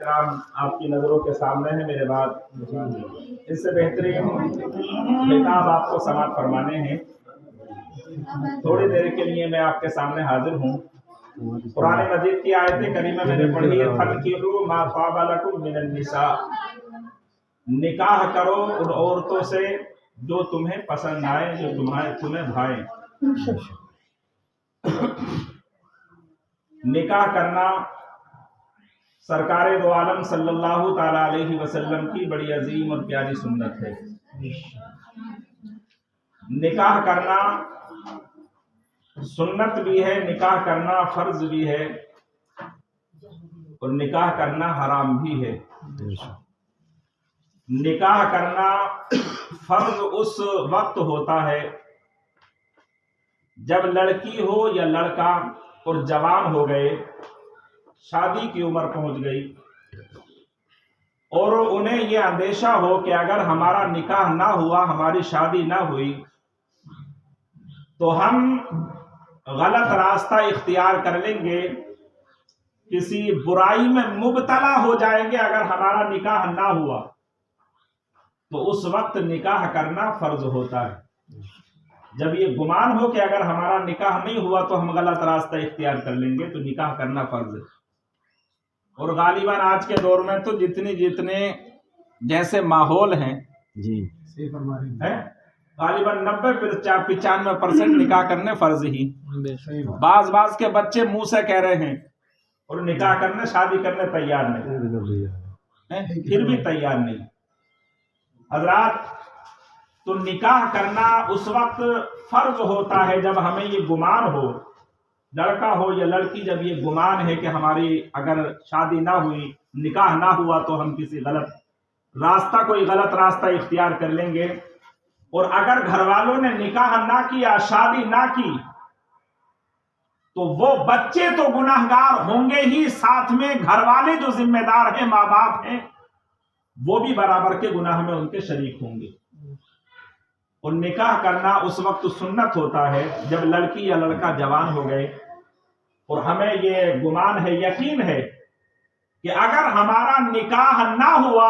کرام آپ کی نظروں کے سامنے ہے میرے بعد اس سے بہترین خطاب آپ کو سماعت فرمانے ہیں۔ تھوڑی دیر کے لیے میں آپ کے سامنے حاضر ہوں۔ قرآن مجید کی آیت کریمہ میں نے پڑھی ہے فَانْكِحُوا مَا طَابَ لَكُم مِّنَ النِّسَاءِ، نکاح کرو ان عورتوں سے جو تمہیں پسند آئے، جو تمہیں بھائیں۔ نکاح کرنا سرکار دو عالم صلی اللہ تعالی علیہ وسلم کی بڑی عظیم اور پیاری سنت ہے۔ نکاح کرنا سنت بھی ہے، نکاح کرنا فرض بھی ہے، اور نکاح کرنا حرام بھی ہے۔ نکاح کرنا فرض اس وقت ہوتا ہے جب لڑکی ہو یا لڑکا اور جوان ہو گئے، شادی کی عمر پہنچ گئی، اور انہیں یہ اندیشہ ہو کہ اگر ہمارا نکاح نہ ہوا، ہماری شادی نہ ہوئی، تو ہم غلط راستہ اختیار کر لیں گے، کسی برائی میں مبتلا ہو جائیں گے اگر ہمارا نکاح نہ ہوا، تو اس وقت نکاح کرنا فرض ہوتا ہے۔ جب یہ گمان ہو کہ اگر ہمارا نکاح نہیں ہوا تو ہم غلط راستہ اختیار کر لیں گے، تو نکاح کرنا فرض ہے۔ اور غالباً آج کے دور میں تو جتنے جیسے ماحول ہیں غالباً 90-95% نکاح کرنے فرض ہی۔ بعض کے بچے منہ سے کہہ رہے ہیں اور نکاح کرنے شادی کرنے تیار نہیں، پھر بھی تیار نہیں۔ حضرات، تو نکاح کرنا اس وقت فرض ہوتا ہے جب ہمیں یہ گمان ہو، لڑکا ہو یا لڑکی، جب یہ گمان ہے کہ ہماری اگر شادی نہ ہوئی، نکاح نہ ہوا، تو ہم کسی کوئی غلط راستہ اختیار کر لیں گے۔ اور اگر گھر والوں نے نکاح نہ کیا، شادی نہ کی، تو وہ بچے تو گناہگار ہوں گے ہی، ساتھ میں گھر والے جو ذمہ دار ہیں، ماں باپ ہیں، وہ بھی برابر کے گناہ میں ان کے شریک ہوں گے۔ اور نکاح کرنا اس وقت سنت ہوتا ہے جب لڑکی یا لڑکا جوان ہو گئے، اور ہمیں یہ گمان ہے، یقین ہے کہ اگر ہمارا نکاح نہ ہوا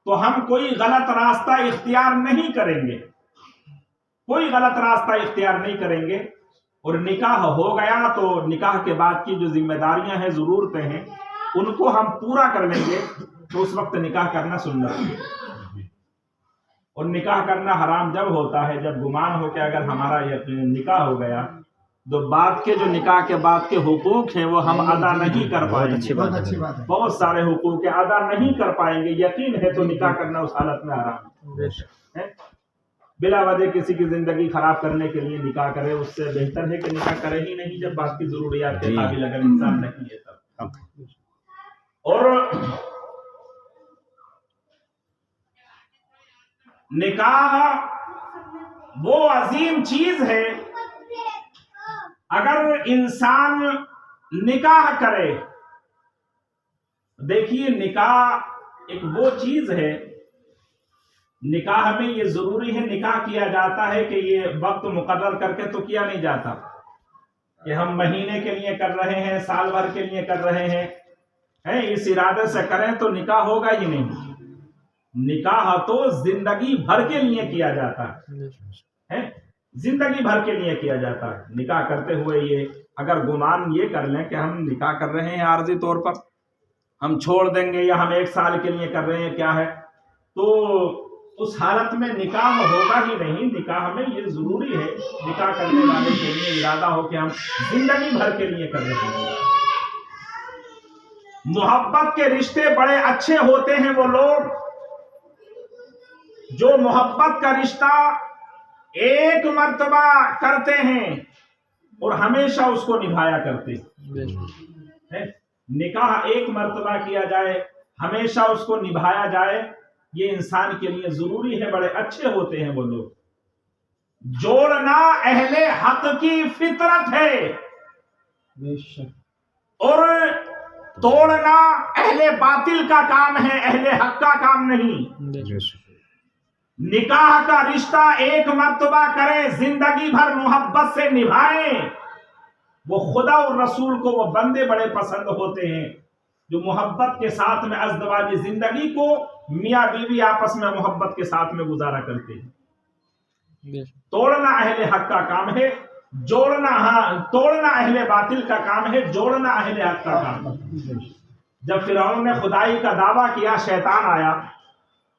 تو ہم کوئی غلط راستہ اختیار نہیں کریں گے، کوئی غلط راستہ اختیار نہیں کریں گے۔ اور نکاح ہو گیا تو نکاح کے بعد کی جو ذمہ داریاں ہیں، ضرورتیں ہیں، ان کو ہم پورا کر لیں گے، تو اس وقت نکاح کرنا سنت ہے۔ اور نکاح کرنا حرام جب ہوتا ہے جب گمان ہو کہ اگر ہمارا نکاح ہو گیا تو بعد کے جو نکاح کے بعد کے حقوق ہیں وہ ہم ادا نہیں کر پائیں گے۔ بہت سارے حقوق ادا نہیں کر پائیں گے، یقین ہے، تو نکاح کرنا اس حالت میں حرام ہے۔ بلا وجہ کسی کی زندگی خراب کرنے کے لیے نکاح کرے، اس سے بہتر ہے کہ نکاح کرے ہی نہیں جب بات کی ضروریات کے قابل اگر انسان نہیں ہے تب۔ اور نکاح وہ عظیم چیز ہے، اگر انسان نکاح کرے، دیکھیے نکاح ایک وہ چیز ہے، نکاح میں یہ ضروری ہے، نکاح کیا جاتا ہے کہ یہ وقت مقرر کر کے تو کیا نہیں جاتا کہ ہم مہینے کے لیے کر رہے ہیں، سال بھر کے لیے کر رہے ہیں، اس ارادے سے کریں تو نکاح ہوگا ہی نہیں۔ نکاح تو زندگی بھر کے لیے کیا جاتا ہے، زندگی بھر کے لیے کیا جاتا ہے۔ نکاح کرتے ہوئے یہ اگر گمان یہ کر لیں کہ ہم نکاح کر رہے ہیں عارضی طور پر، ہم چھوڑ دیں گے، یا ہم 1 سال کے لیے کر رہے ہیں، کیا ہے، تو اس حالت میں نکاح ہوگا ہی نہیں۔ نکاح میں یہ ضروری ہے، نکاح کرنے والے کے لیے ارادہ ہو کہ ہم زندگی بھر کے لیے کر رہے ہیں۔ محبت کے رشتے بڑے اچھے ہوتے ہیں وہ لوگ جو محبت کا رشتہ ایک مرتبہ کرتے ہیں اور ہمیشہ اس کو نبھایا کرتے ہیں۔ نکاح ایک مرتبہ کیا جائے، ہمیشہ اس کو نبھایا جائے، یہ انسان کے لیے ضروری ہے، بڑے اچھے ہوتے ہیں وہ لوگ۔ جوڑنا اہل حق کی فطرت ہے، اور توڑنا اہل باطل کا کام ہے، اہل حق کا کام نہیں۔ نکاح کا رشتہ ایک مرتبہ کریں، زندگی بھر محبت سے نبھائیں، وہ خدا اور رسول کو وہ بندے بڑے پسند ہوتے ہیں جو محبت کے ساتھ میں ازدواجی زندگی کو میاں بیوی آپس میں محبت کے ساتھ میں گزارا کرتے ہیں. توڑنا اہل حق کا کام ہے، توڑنا اہل باطل کا کام ہے، جوڑنا اہل حق کا کام ہے. جب فرعون نے خدائی کا دعویٰ کیا، شیطان آیا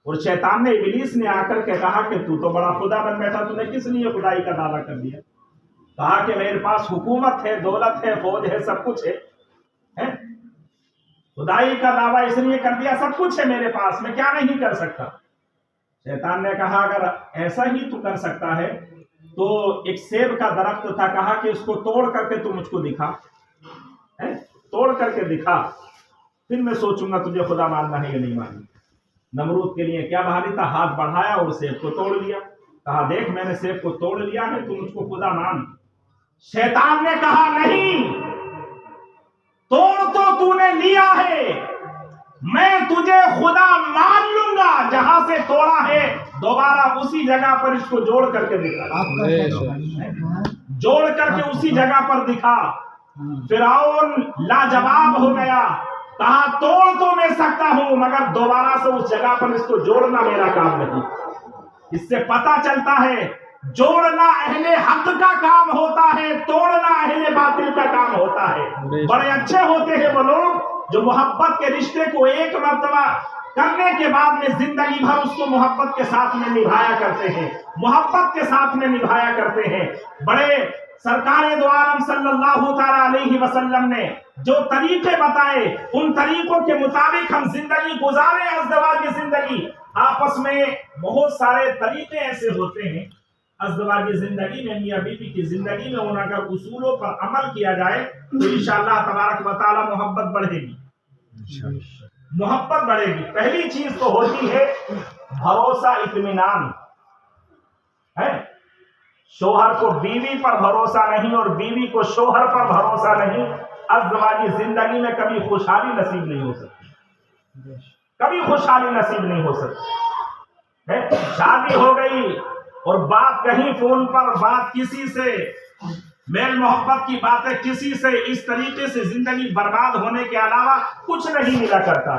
اور شیطان نے ابلیس نے آ کر کے کہا کہ تو بڑا خدا بن بیٹھا، تو نے کس لیے خدائی کا دعویٰ کر دیا؟ کہا کہ میرے پاس حکومت ہے، دولت ہے، فوج ہے، سب کچھ ہے، خدائی کا دعویٰ اس لیے کر دیا، سب کچھ ہے میرے پاس، میں کیا نہیں کر سکتا؟ شیطان نے کہا اگر ایسا ہی تو کر سکتا ہے تو ایک سیب کا درخت تھا، کہا کہ اس کو توڑ کر کے تو مجھ کو دکھا، توڑ کر کے دکھا، پھر میں سوچوں گا تجھے خدا ماننا ہے یا نہیں ماننا. نمرود کے لیے کیا بھاری تھا، ہاتھ بڑھایا اور سیب کو توڑ لیا. کہا دیکھ میں نے سیب کو توڑ لیا ہے، تو مجھ کو خدا مان. شیطان نے کہا نہیں، توڑ تو نے لیا ہے، میں تجھے خدا مان لوں گا. جہاں سے توڑا ہے دوبارہ اسی جگہ پر اس کو جوڑ کر کے دکھا، جوڑ کر کے اسی جگہ پر دکھا. فرعون لاجواب ہو گیا، کہا توڑ تو میں سکتا ہوں مگر دوبارہ سے اس جگہ پر اس کو جوڑنا میرا کام نہیں. اس سے پتہ چلتا ہے جوڑنا اہل حق کا کام ہوتا ہے، توڑنا اہل باطل کا کام ہوتا ہے. بڑے اچھے ہوتے ہیں وہ لوگ جو محبت کے رشتے کو ایک مرتبہ کرنے کے بعد میں زندگی بھر اس کو محبت کے ساتھ میں نبھایا کرتے ہیں، محبت کے ساتھ میں نبھایا کرتے ہیں. بڑے سرکار دو عالم صلی اللہ تعالی علیہ وسلم نے جو طریقے بتائے، ان طریقوں کے مطابق ہم زندگی گزاریں، ازدواج کی زندگی. آپس میں بہت سارے طریقے ایسے ہوتے ہیں ازدواجی زندگی میں، میاں بیوی کی زندگی میں ان اگر اصولوں پر عمل کیا جائے تو انشاءاللہ تبارک و تعالی محبت بڑھے گی، محبت بڑھے گی. پہلی چیز تو ہوتی ہے بھروسہ، اطمینان ہے. شوہر کو بیوی پر بھروسہ نہیں اور بیوی کو شوہر پر بھروسہ نہیں، ازدواجی زندگی میں کبھی خوشحالی نصیب نہیں ہو سکتی، کبھی خوشحالی نصیب نہیں ہو سکتی. شادی ہو گئی اور بات کہیں فون پر، بات کسی سے، میل محبت کی باتیں کسی سے، اس طریقے سے زندگی برباد ہونے کے علاوہ کچھ نہیں ملا کرتا.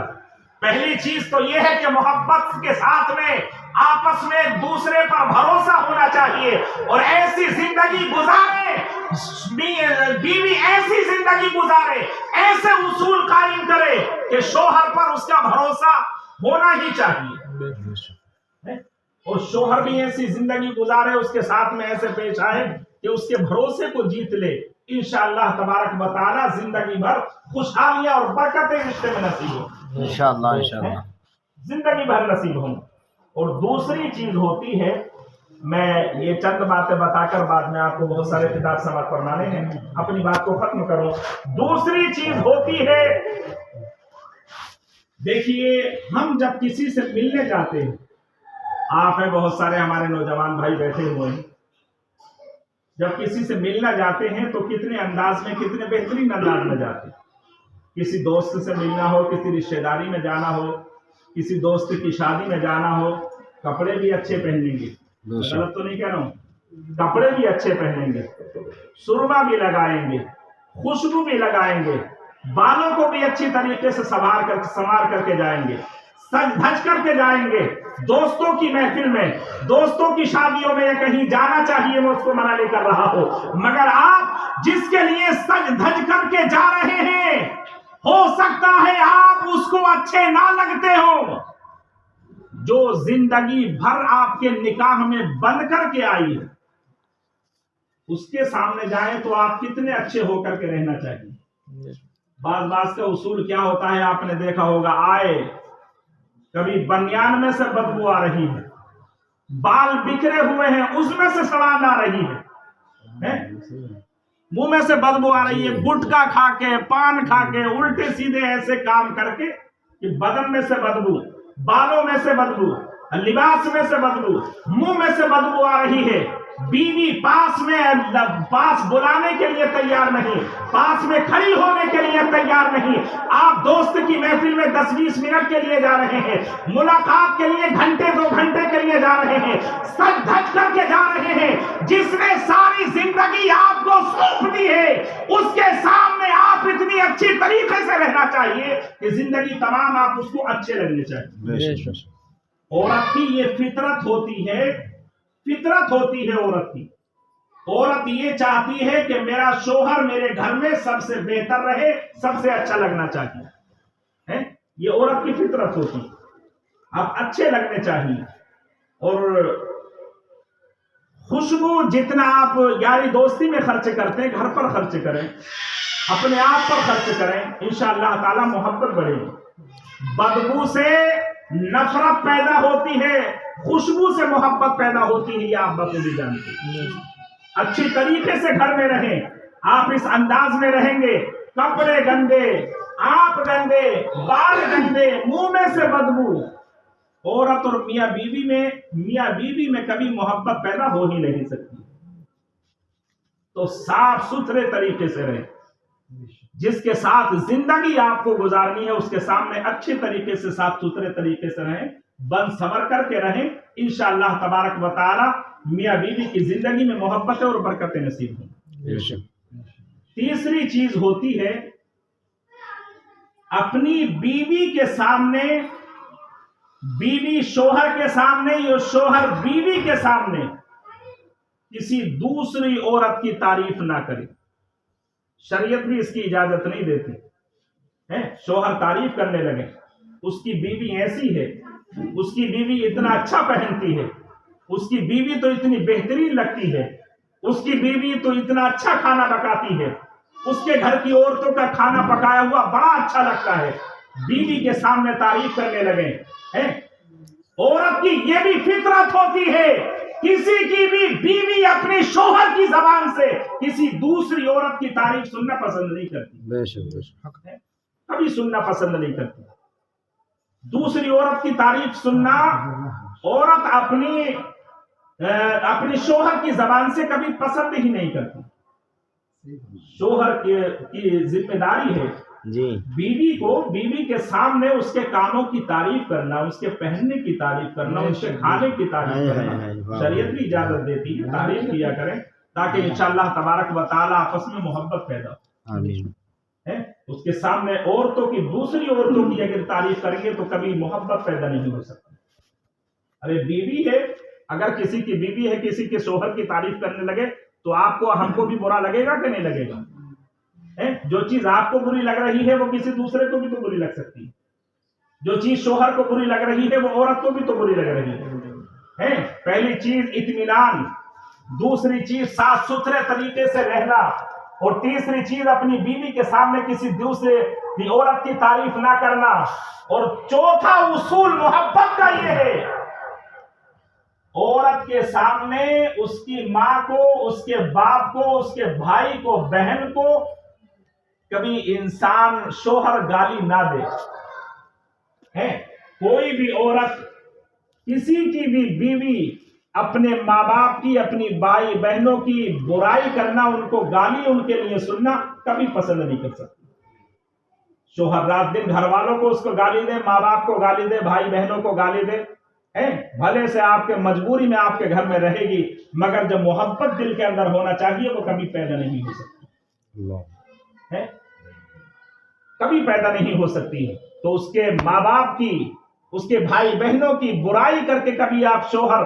پہلی چیز تو یہ ہے کہ محبت کے ساتھ میں آپس میں ایک دوسرے پر بھروسہ ہونا چاہیے اور ایسی زندگی گزارے، بیوی ایسی زندگی گزارے، ایسے اصول قائم کرے کہ شوہر پر اس کا بھروسہ ہونا ہی چاہیے اور شوہر بھی ایسی زندگی گزارے، اس کے ساتھ میں ایسے پیش آئے کہ اس کے بھروسے کو جیت لے. انشاءاللہ تبارک و تعالی زندگی بھر خوشحالیاں اور برکتیں رشتے میں نصیب ہوں، انشاءاللہ زندگی بھر نصیب ہوں. اور دوسری چیز ہوتی ہے، میں یہ چند باتیں بتا کر بعد میں آپ کو بہت سارے خطاب سماعت فرمانے ہیں، اپنی بات کو ختم کروں. دوسری چیز ہوتی ہے، دیکھیے ہم جب کسی سے ملنے جاتے ہیں، آپ ہیں بہت سارے ہمارے نوجوان بھائی بیٹھے ہوئے ہیں، جب کسی سے ملنا جاتے ہیں تو کتنے انداز میں، کتنے بہترین انداز میں جاتے ہیں. کسی دوست سے ملنا ہو، کسی رشتہ داری میں جانا ہو، کسی دوست کی شادی میں جانا ہو، کپڑے بھی اچھے پہنیں گے، غلط تو نہیں کہہ رہا ہوں، کپڑے بھی اچھے پہنیں گے، سرما بھی لگائیں گے، خوشبو بھی لگائیں گے، بالوں کو بھی اچھی طریقے سے سنوار کر کے جائیں گے، سج دھج کر کے جائیں گے. دوستوں کی محفل میں، دوستوں کی شادیوں میں کہیں جانا چاہیے، میں اس کو منع نہیں کر رہا ہوں، مگر آپ جس کے لیے سج دھج کر کے جا رہے ہیں، ہو سکتا ہے آپ اس کو اچھے نہ لگتے ہو. جو زندگی بھر آپ کے نکاح میں بن کر کے آئی ہے، اس کے سامنے جائیں تو آپ کتنے اچھے ہو کر کے رہنا چاہیے. بعض کا اصول کیا ہوتا ہے، آپ نے دیکھا ہوگا، آئے کبھی بنیان میں سے بدبو آ رہی ہے، بال بکھرے ہوئے ہیں اس میں سے سڑان آ رہی ہے، منہ میں سے بدبو آ رہی ہے، گٹکا کھا کے، پان کھا کے، الٹے سیدھے ایسے کام کر کے کہ بدن میں سے بدبو، بالوں میں سے بدبو، لباس میں سے بدبو، منہ میں سے بدبو آ رہی ہے. بیوی پاس بلانے کے لیے تیار نہیں، پاس میں کھڑی ہونے کے لیے تیار نہیں. آپ دوست کی محفل میں 10-20 منٹ کے لیے جا رہے ہیں، ملاقات کے لیے گھنٹے 2 گھنٹے کے لیے جا رہے ہیں، سج دھج کر کے جا رہے ہیں. جس نے ساری زندگی آپ کو سونپ دی ہے اس کے سامنے آپ اتنی اچھی طریقے سے رہنا چاہیے کہ زندگی تمام آپ اس کو اچھے لگنے چاہیے. عورت کی یہ فطرت ہوتی ہے، عورت کی. عورت یہ چاہتی ہے کہ میرا شوہر میرے گھر میں سب سے بہتر رہے، سب سے اچھا لگنا چاہیے. یہ عورت کی فطرت ہوتی ہے. آپ اچھے لگنے چاہیے، اور خوشبو جتنا آپ یاری دوستی میں خرچ کرتے ہیں، گھر پر خرچ کریں، اپنے آپ پر خرچ کریں، انشاءاللہ تعالی محبت بڑھے گی. بدبو سے نفرت پیدا ہوتی ہے، خوشبو سے محبت پیدا ہوتی ہے، یہ آپ بخوبی جانتے ہیں. اچھی طریقے سے گھر میں رہیں. آپ اس انداز میں رہیں گے، کپڑے گندے، آپ گندے، بال گندے، منہ میں سے بدبو. عورت اور میاں بیوی میں کبھی محبت پیدا ہو ہی نہیں سکتی. تو صاف ستھرے طریقے سے رہیں. جس کے ساتھ زندگی آپ کو گزارنی ہے اس کے سامنے اچھے طریقے سے صاف ستھرے طریقے سے رہیں، بند سنور کر کے رہیں. انشاءاللہ تبارک و تعالی میاں بیوی کی زندگی میں محبت اور برکتیں نصیب ہوں. تیسری چیز ہوتی ہے اپنی بیوی کے سامنے، بیوی شوہر کے سامنے یا شوہر بیوی کے سامنے کسی دوسری عورت کی تعریف نہ کرے. شریعت بھی اس کی اجازت نہیں دیتی. شوہر تعریف کرنے لگے، اس کی بیوی ایسی ہے، اس کی بیوی اتنا اچھا پہنتی ہے، اس کی بیوی تو اتنی بہترین لگتی ہے، اس کی بیوی تو اتنا اچھا کھانا پکاتی ہے، اس کے گھر کی عورتوں کا کھانا پکایا ہوا بڑا اچھا لگتا ہے. بیوی کے سامنے تعریف کرنے لگے. عورت کی یہ بھی فطرت ہوتی ہے، کسی کی بھی بیوی اپنے شوہر کی زبان سے کسی دوسری عورت کی تعریف سننا پسند نہیں کرتی. کبھی سننا پسند نہیں کرتی. دوسری عورت کی تعریف سننا عورت اپنی شوہر کی زبان سے کبھی پسند ہی نہیں کرتی. شوہر کی ذمہ داری ہے بیوی کے سامنے اس کے کاموں کی تعریف کرنا، اس کے پہننے کی تعریف کرنا، اس کے کھانے کی تعریف کرنا. شریعت بھی اجازت دیتی ہے، تعریف کیا کریں تاکہ انشاءاللہ تبارک و تعالی آپس میں محبت پیدا ہو. اس کے سامنے دوسری عورتوں کی اگر تعریف کریں گے تو کبھی محبت پیدا نہیں ہو سکتی. ارے بیوی ہے، اگر کسی کی بیوی ہے کسی کے شوہر کی تعریف کرنے لگے تو ہم کو بھی برا لگے گا کہ نہیں لگے گا؟ جو چیز آپ کو بری لگ رہی ہے وہ کسی دوسرے کو بھی تو بری لگ سکتی ہے. جو چیز شوہر کو بری لگ رہی ہے وہ عورت کو بھی تو بری لگ رہی ہے. پہلی چیز اطمینان، دوسری چیز صاف ستھرے طریقے سے رہنا، اور تیسری چیز اپنی بیوی کے سامنے کسی دوسرے کی عورت کی تعریف نہ کرنا. اور چوتھا اصول محبت کا یہ ہے، عورت کے سامنے اس کی ماں کو، اس کے باپ کو، اس کے بھائی کو، بہن کو کبھی انسان شوہر گالی نہ دے. کوئی بھی عورت، کسی کی بھی بیوی اپنے ماں باپ کی، اپنی بھائی بہنوں کی برائی کرنا، ان کو گالی ان کے لیے سننا کبھی پسند نہیں کر سکتی. شوہر رات دن گھر والوں کو اس کو گالی دے، ماں باپ کو گالی دے، بھائی بہنوں کو گالی دے، بھلے سے آپ کے مجبوری میں آپ کے گھر میں رہے گی، مگر جو محبت دل کے اندر ہونا چاہیے وہ کبھی پیدا نہیں ہو سکتی. کبھی پیدا نہیں ہو سکتی. تو اس کے ماں باپ کی، اس کے بھائی بہنوں کی برائی کر کے کبھی آپ شوہر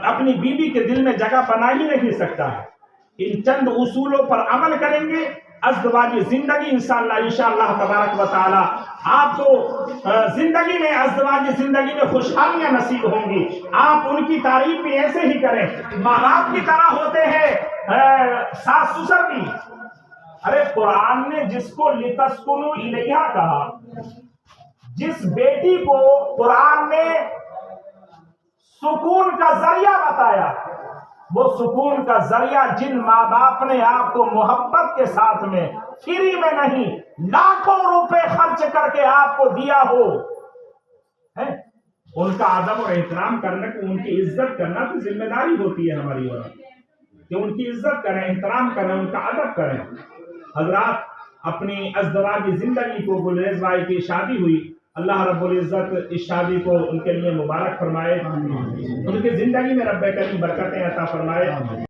اپنی بیوی کے دل میں جگہ بنا ہی نہیں سکتا ہے. ان چند اصولوں پر عمل کریں گے، ازدواجی زندگی انشاءاللہ تبارک و تعالی آپ کو زندگی میں، ازدواجی زندگی میں خوشحالیاں نصیب ہوں گی. آپ ان کی تعریف بھی ایسے ہی کریں، ماں باپ کی طرح ہوتے ہیں ساس سسر بھی. ارے قرآن نے جس کو لتسکنوا الیہا کہا، جس بیٹی کو قرآن نے سکون کا ذریعہ بتایا، وہ سکون کا ذریعہ جن ماں باپ نے آپ کو محبت کے ساتھ میں، فری میں نہیں، لاکھوں روپے خرچ کر کے آپ کو دیا ہو، ان کا ادب اور احترام کرنے کو، ان کی عزت کرنا تو ذمہ داری ہوتی ہے ہماری اور کہ ان کی عزت کریں، احترام کریں، ان کا ادب کریں۔ حضرات اپنی ازدواجی زندگی کو، گلریز بھائی کی شادی ہوئی، اللہ رب العزت اس شادی کو ان کے لیے مبارک فرمائے، ان کی زندگی میں رب کریم برکتیں عطا فرمائے۔